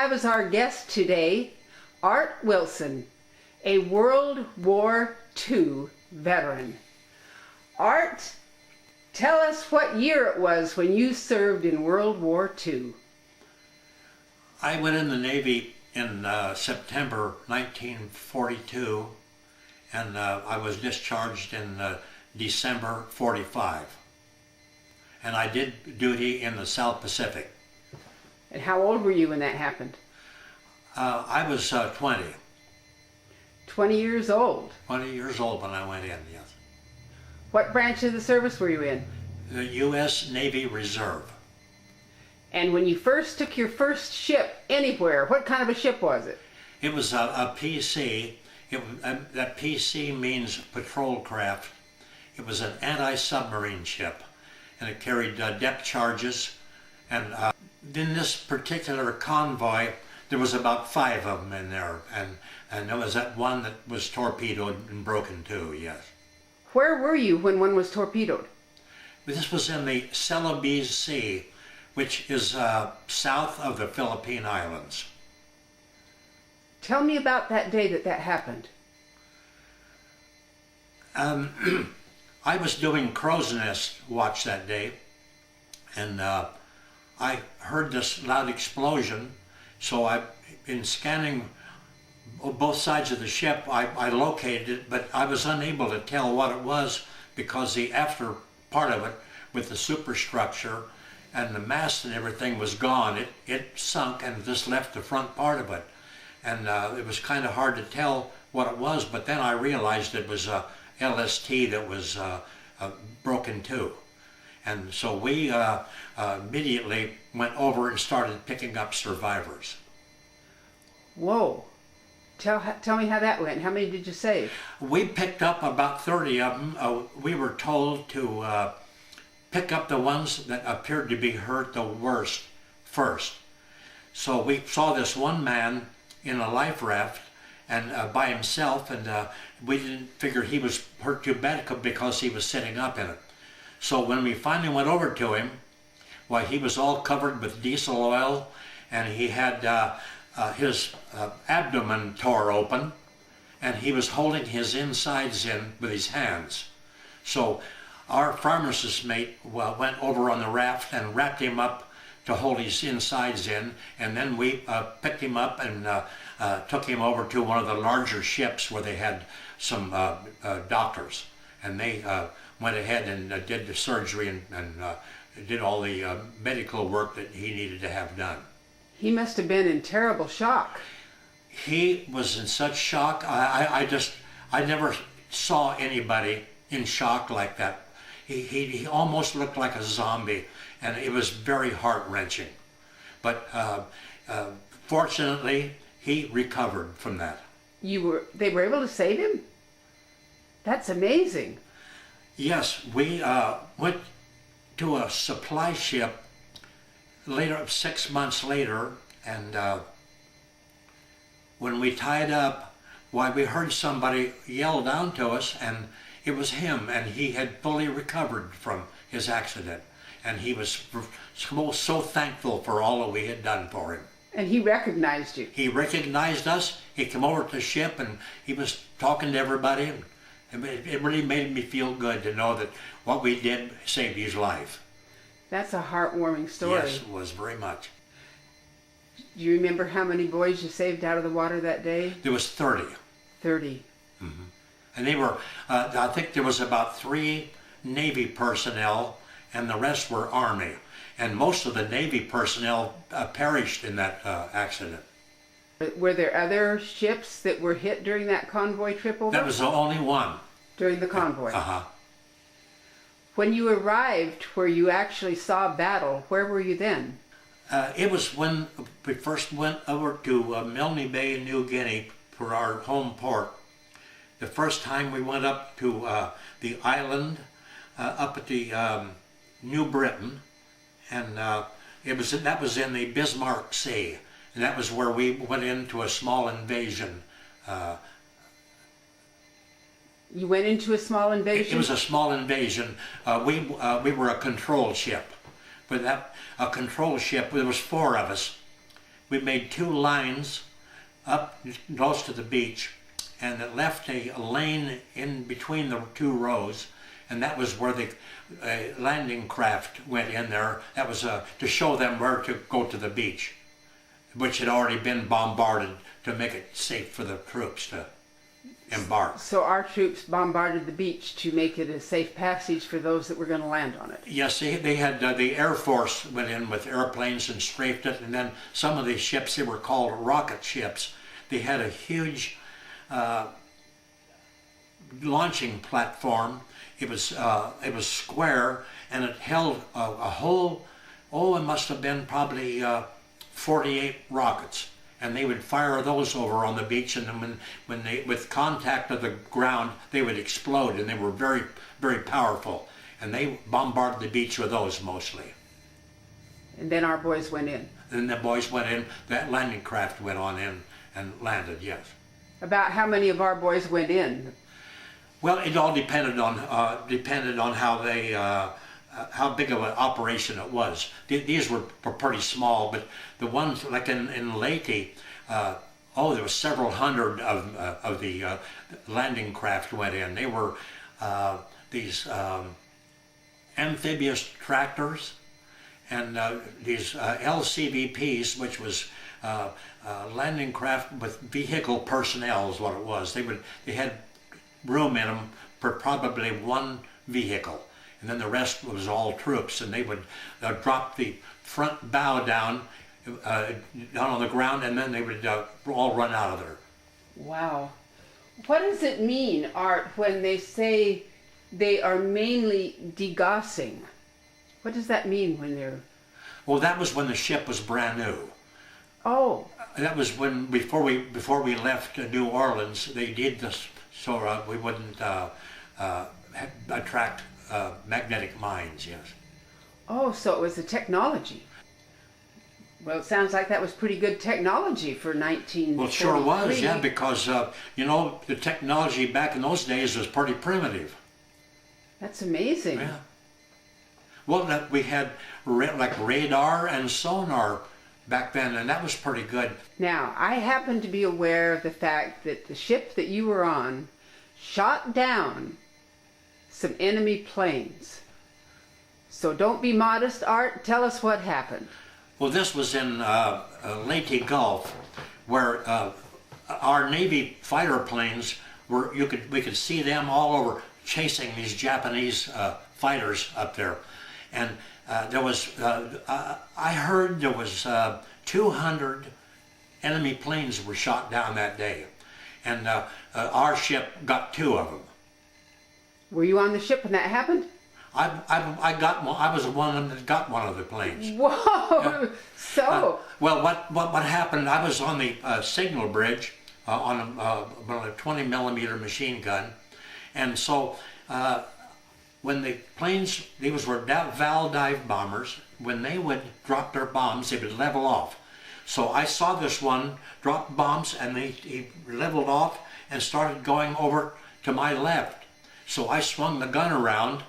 have as our guest today Art Wilson, a World War II veteran. Art, tell us what year it was when you served in World War II. I went in the Navy in September 1942, and I was discharged in December 45. And I did duty in the South Pacific. And how old were you when that happened? I was 20. 20 years old. 20 years old when I went in, yes. What branch of the service were you in? The U.S. Navy Reserve. And when you first took your first ship anywhere, what kind of a ship was it? It was a PC. That PC means patrol craft. It was an anti-submarine ship, and it carried depth charges. And in this particular convoy, there was about 5 of them in there, and there was that one that was torpedoed and broken too, yes. Where were you when one was torpedoed? This was in the Celebes Sea, which is south of the Philippine Islands. Tell me about that day that happened. I was doing crow's nest watch that day, and I heard this loud explosion, so in scanning both sides of the ship, I located it, but I was unable to tell what it was because the after part of it, with the superstructure and the mast and everything, was gone. It sunk and just left the front part of it. And it was kind of hard to tell what it was, but then I realized it was a LST that was broken too. And so we immediately went over and started picking up survivors. Whoa. Tell me how that went. How many did you save? We picked up about 30 of them. We were told to pick up the ones that appeared to be hurt the worst first. So we saw this one man in a life raft and by himself, and we didn't figure he was hurt too bad because he was sitting up in it. So when we finally went over to him, why, he was all covered with diesel oil, and he had his abdomen tore open, and he was holding his insides in with his hands. So our pharmacist mate went over on the raft and wrapped him up to hold his insides in, and then we picked him up and took him over to one of the larger ships where they had some doctors, and they went ahead and did the surgery and did all the medical work that he needed to have done. He must have been in terrible shock. He was in such shock. I never saw anybody in shock like that. He almost looked like a zombie, and it was very heart-wrenching. But fortunately, he recovered from that. They were able to save him? That's amazing. Yes, we went to a supply ship later, 6 months later, and when we tied up, why, we heard somebody yell down to us, and it was him, and he had fully recovered from his accident, and he was so thankful for all that we had done for him. And he recognized you? He recognized us. He came over to the ship, and he was talking to everybody, and it really made me feel good to know that what we did saved his life. That's a heartwarming story. Yes, it was very much. Do you remember how many boys you saved out of the water that day? There was 30. 30. Mm-hmm. And they were, I think there was about 3 Navy personnel, and the rest were Army. And most of the Navy personnel perished in that accident. Were there other ships that were hit during that convoy trip over? That was the only one. During the convoy? Uh-huh. When you arrived where you actually saw battle, where were you then? It was when we first went over to Milne Bay, New Guinea, for our home port. The first time we went up to the island up at the New Britain, and that was in the Bismarck Sea, and that was where we went into a small invasion. You went into a small invasion? It was a small invasion. We were a control ship. But a control ship, there was 4 of us, we made 2 lines up close to the beach, and it left a lane in between the 2 rows, and that was where the landing craft went in there. That was to show them where to go to the beach, which had already been bombarded to make it safe for the troops to embark. So our troops bombarded the beach to make it a safe passage for those that were going to land on it. Yes, they had the Air Force went in with airplanes and strafed it, and then some of these ships, they were called rocket ships. They had a huge launching platform. It was square, and it held a whole, it must have been probably 48 rockets. And they would fire those over on the beach, and then when they, with contact of the ground, they would explode, and they were very, very powerful. And they bombarded the beach with those mostly. And then our boys went in. Then the boys went in, that landing craft went on in and landed, yes. About how many of our boys went in? Well, it all depended on how they, how big of an operation it was. These were pretty small, but the ones like in Leyte, there were several hundred of the landing craft went in. They were these amphibious tractors and these LCVPs, which was landing craft with vehicle personnel is what it was. They had room in them for probably 1 vehicle. And then the rest was all troops, and they would drop the front bow down on the ground, and then they would all run out of there. Wow. What does it mean, Art, when they say they are mainly degaussing? What does that mean when they're... Well, that was when the ship was brand new. Oh. That was when, before we left New Orleans, they did this so we wouldn't attract magnetic mines, yes. Oh, so it was the technology. Well, it sounds like that was pretty good technology for 1943. Well, it sure was, yeah, because, you know, the technology back in those days was pretty primitive. That's amazing. Yeah. Well, we had like radar and sonar back then, and that was pretty good. Now, I happen to be aware of the fact that the ship that you were on shot down some enemy planes. So don't be modest, Art. Tell us what happened. Well, this was in Leyte Gulf, where our Navy fighter planes were. We could see them all over chasing these Japanese fighters up there, and there was. I heard there was 200 enemy planes were shot down that day, and our ship got 2 of them. Were you on the ship when that happened? I got one. I was the one that got one of the planes. Whoa! So. Well, what happened? I was on the signal bridge on a 20 millimeter machine gun, and so when the planes, these were Val dive bombers. When they would drop their bombs, they would level off. So I saw this one drop bombs, and he leveled off and started going over to my left. So I swung the gun around,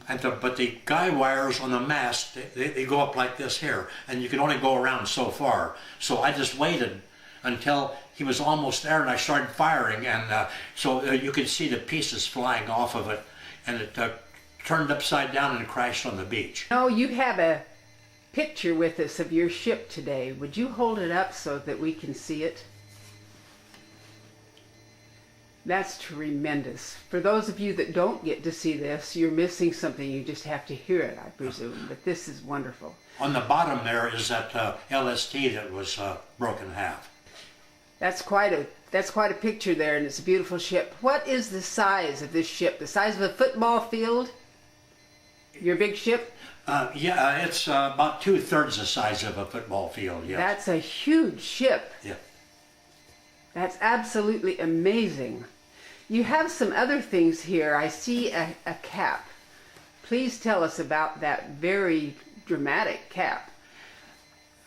but the guy wires on the mast, they go up like this here, and you can only go around so far. So I just waited until he was almost there, and I started firing, and so you could see the pieces flying off of it, and it turned upside down and crashed on the beach. No, you have a picture with us of your ship today. Would you hold it up so that we can see it? That's tremendous. For those of you that don't get to see this, you're missing something. You just have to hear it, I presume. But this is wonderful. On the bottom there is that LST that was broken in half. That's quite a picture there, and it's a beautiful ship. What is the size of this ship? The size of a football field? Your big ship? Yeah, it's about 2/3 the size of a football field, yes. That's a huge ship. Yeah. That's absolutely amazing. You have some other things here. I see a cap. Please tell us about that very dramatic cap.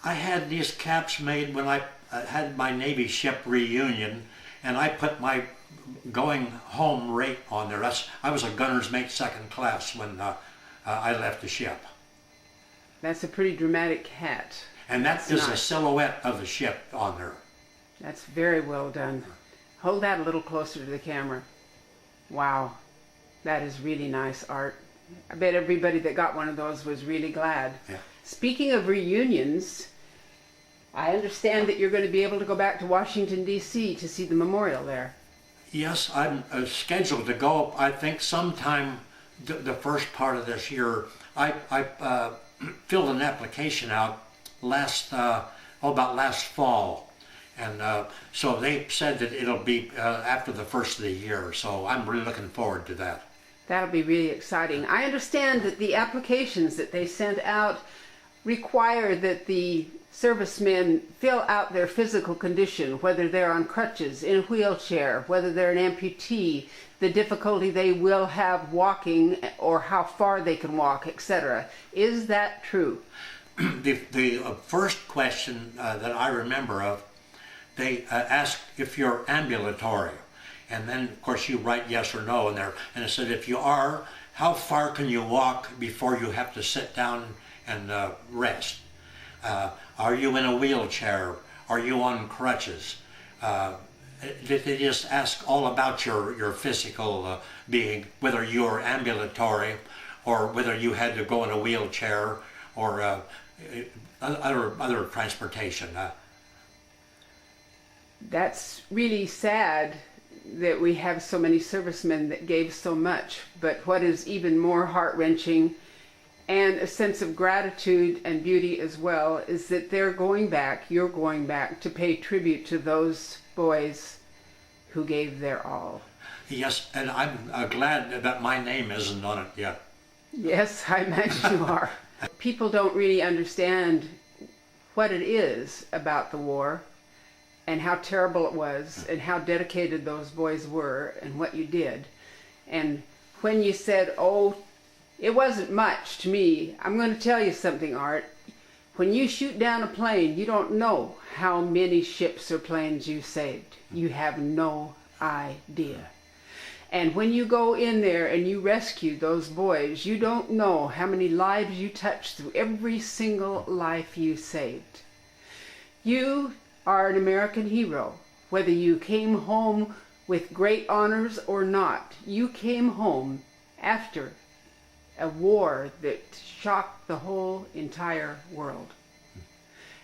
I had these caps made when I had my Navy ship reunion, and I put my going home rate on there. I was a gunner's mate 2nd class when I left the ship. That's a pretty dramatic hat. And that is a nice. silhouette of the ship on there. That's very well done. Hold that a little closer to the camera. Wow, that is really nice art. I bet everybody that got one of those was really glad. Yeah. Speaking of reunions, I understand that you're going to be able to go back to Washington, D.C. to see the memorial there. Yes, I'm scheduled to go, I think, sometime the first part of this year. I filled an application out about last fall. And so they said that it'll be after the first of the year. So I'm really looking forward to that. That'll be really exciting. I understand that the applications that they sent out require that the servicemen fill out their physical condition, whether they're on crutches, in a wheelchair, whether they're an amputee, the difficulty they will have walking or how far they can walk, etc. Is that true? The first question that I remember of, they asked if you're ambulatory. And then, of course, you write yes or no in there. And it said, if you are, how far can you walk before you have to sit down and rest? Are you in a wheelchair? Are you on crutches? They just ask all about your physical being, whether you're ambulatory or whether you had to go in a wheelchair or other transportation. That's really sad that we have so many servicemen that gave so much, but what is even more heart-wrenching and a sense of gratitude and beauty as well is that they're going back, you're going back to pay tribute to those boys who gave their all. Yes, and I'm glad that my name isn't on it yet. Yes, I imagine you are. People don't really understand what it is about the war and how terrible it was and how dedicated those boys were and what you did. And when you said, oh, it wasn't much to me, I'm going to tell you something, Art. When you shoot down a plane, you don't know how many ships or planes you saved. You have no idea. And when you go in there and you rescue those boys, you don't know how many lives you touched through every single life you saved. You are an American hero. Whether you came home with great honors or not, you came home after a war that shocked the whole entire world.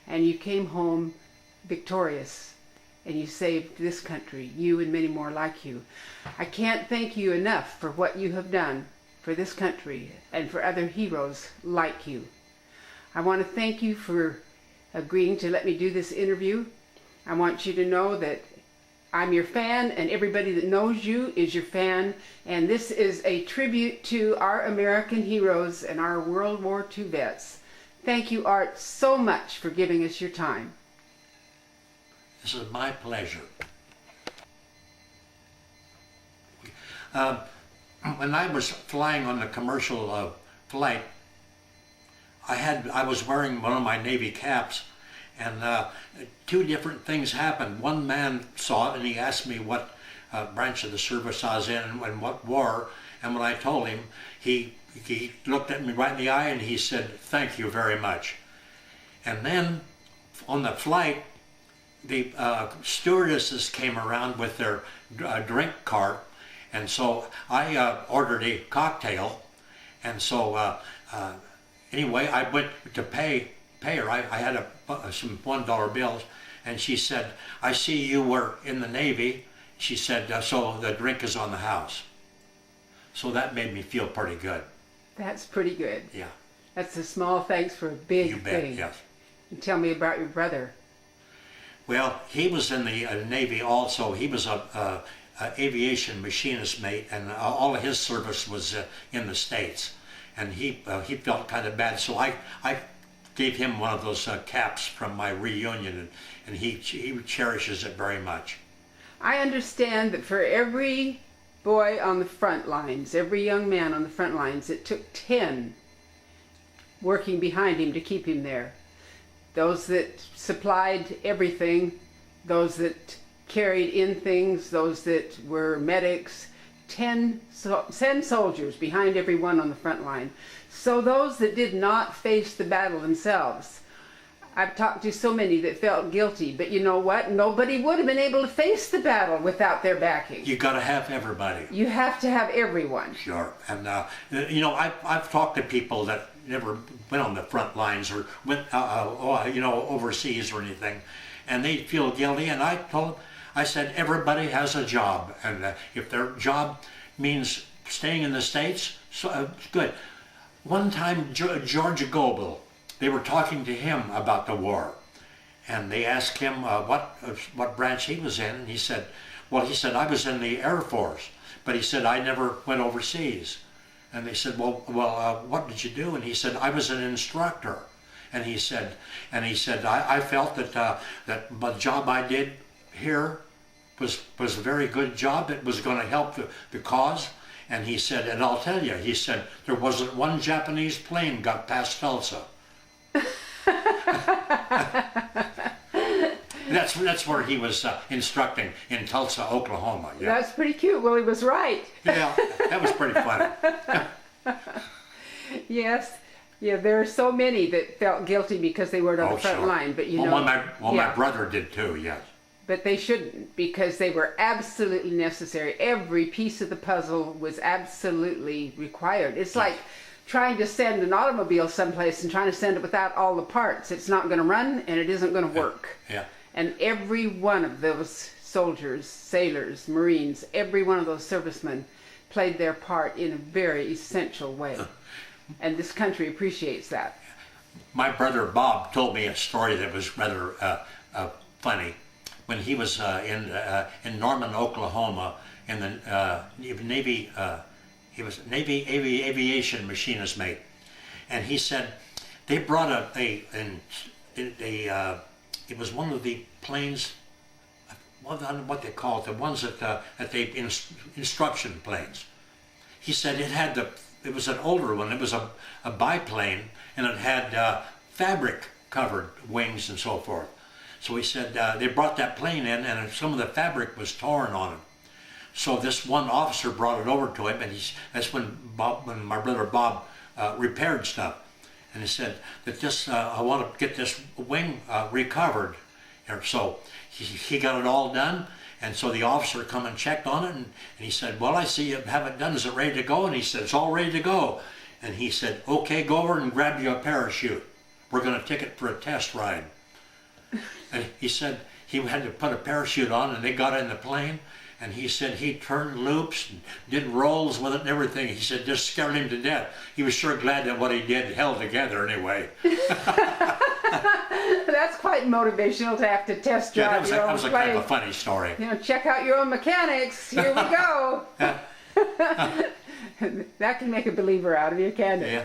And you came home victorious, and you saved this country, you and many more like you. I can't thank you enough for what you have done for this country and for other heroes like you. I want to thank you for agreeing to let me do this interview. I want you to know that I'm your fan, and everybody that knows you is your fan, and this is a tribute to our American heroes and our World War II vets. Thank you, Art, so much for giving us your time. This is my pleasure. When I was flying on the commercial flight, I was wearing one of my Navy caps, and two different things happened. One man saw it and he asked me what branch of the service I was in and what war, and when I told him, he looked at me right in the eye and he said, "Thank you very much." And then on the flight, the stewardesses came around with their drink cart, and so I ordered a cocktail, and so anyway, I went to pay her. I had some $1 bills, and she said, "I see you were in the Navy." She said, "So the drink is on the house." So that made me feel pretty good. That's pretty good. Yeah. That's a small thanks for a big You bet, thing. yes. And tell me about your brother. Well, he was in the Navy also. He was a aviation machinist mate, and all of his service was in the States. And he felt kind of bad, so I gave him one of those caps from my reunion, and he cherishes it very much. I understand that for every boy on the front lines, every young man on the front lines, it took 10 working behind him to keep him there. Those that supplied everything, those that carried in things, those that were medics, 10 soldiers behind everyone on the front line. So those that did not face the battle themselves, I've talked to so many that felt guilty, but you know what? Nobody would have been able to face the battle without their backing. You got to have everybody. You have to have everyone. Sure. And, you know, I've talked to people that never went on the front lines or went, you know, overseas or anything, and they feel guilty. And I told them, I said, everybody has a job. And if their job means staying in the States, so good. One time, George Kimbel, they were talking to him about the war, and they asked him what branch he was in, and he said, well, he said, I was in the Air Force, but he said, I never went overseas. And they said, well, what did you do? And he said, I was an instructor. And he said, I felt that that the job I did here was a very good job. It was going to help the cause. And he said, and I'll tell you, he said, there wasn't one Japanese plane got past Tulsa. That's where he was instructing, in Tulsa, Oklahoma. Yeah. That's pretty cute. Well, he was right. Yeah, that was pretty funny. Yes. Yeah, there are so many that felt guilty because they weren't on the front line. But you know, my brother did too. Yes. But they shouldn't, because they were absolutely necessary. Every piece of the puzzle was absolutely required. It's like trying to send an automobile someplace and trying to send it without all the parts. It's not going to run, and it isn't going to work. Yeah. And every one of those soldiers, sailors, Marines, every one of those servicemen played their part in a very essential way. And this country appreciates that. My brother Bob told me a story that was rather funny. When he was in Norman, Oklahoma, in the Navy, he was Navy aviation machinist mate, and he said they brought it was one of the planes, what they call it, the ones that they instruction planes. He said it was an older one. It was a biplane, and it had fabric covered wings and so forth. So he said they brought that plane in, and some of the fabric was torn on it. So this one officer brought it over to him, and that's when my brother Bob repaired stuff. And he said that I want to get this wing recovered. And so he got it all done, and so the officer come and checked on it, and he said, well, I see you have it done. Is it ready to go? And he said, it's all ready to go. And he said, okay, go over and grab you a parachute. We're going to take it for a test ride. And he said he had to put a parachute on, and they got in the plane, and he said he turned loops and did rolls with it and everything. He said just scared him to death. He was sure glad that what he did held together anyway. That's quite motivational to have to test drive your own plane. That was a kind of a funny story. You know, check out your own mechanics. Here we go. That can make a believer out of you, can't it? Yeah.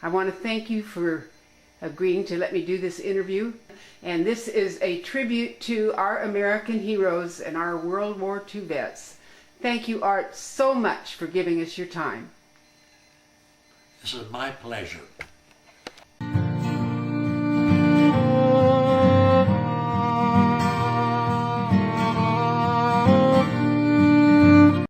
I want to thank you for agreeing to let me do this interview. And this is a tribute to our American heroes and our World War II vets. Thank you, Art, so much for giving us your time. This is my pleasure.